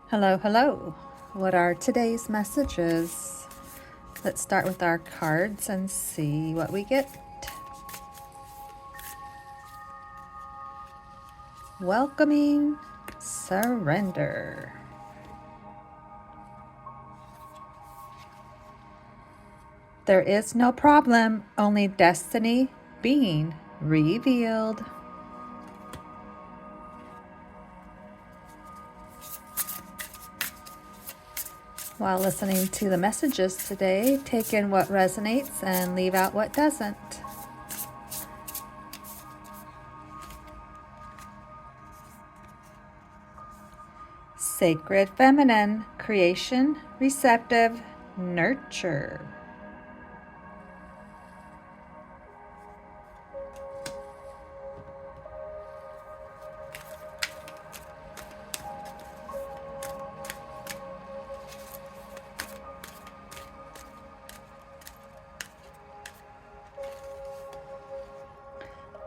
Hello, hello. What are today's messages? Let's start with our cards and see what we get. Welcoming surrender. There is no problem, only destiny being revealed. While listening to the messages today, take in what resonates and leave out what doesn't. Sacred feminine, creation, receptive, nurture.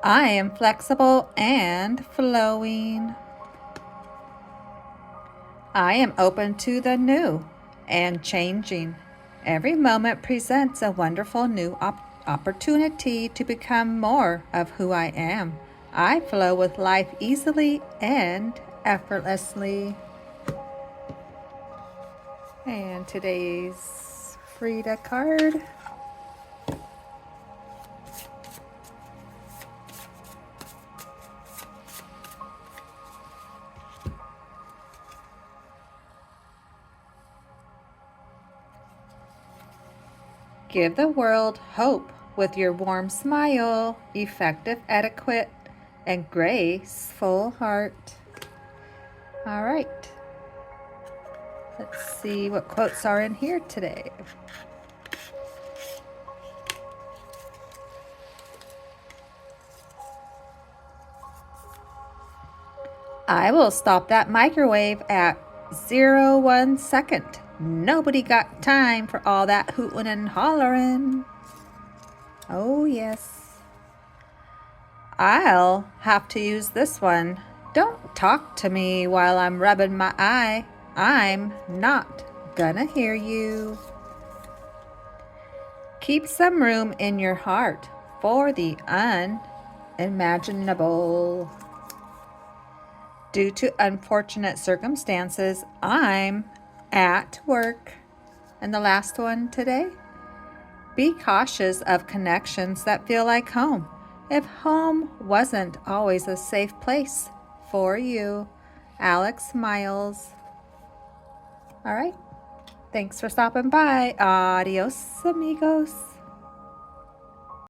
I am flexible and flowing. I am open to the new and changing. Every moment presents a wonderful new opportunity to become more of who I am. I flow with life easily and effortlessly. And today's Frida card. Give the world hope with your warm smile, effective etiquette, and graceful heart. All right. Let's see what quotes are in here today. I will stop that microwave at 1 second. Nobody got time for all that hooting and hollering. Oh, yes. I'll have to use this one. Don't talk to me while I'm rubbing my eye. I'm not gonna hear you. Keep some room in your heart for the unimaginable. Due to unfortunate circumstances, I'm at work. And the last one today, be cautious of connections that feel like home. If home wasn't always a safe place for you. Alex Miles. All right. Thanks for stopping by. Adios, amigos.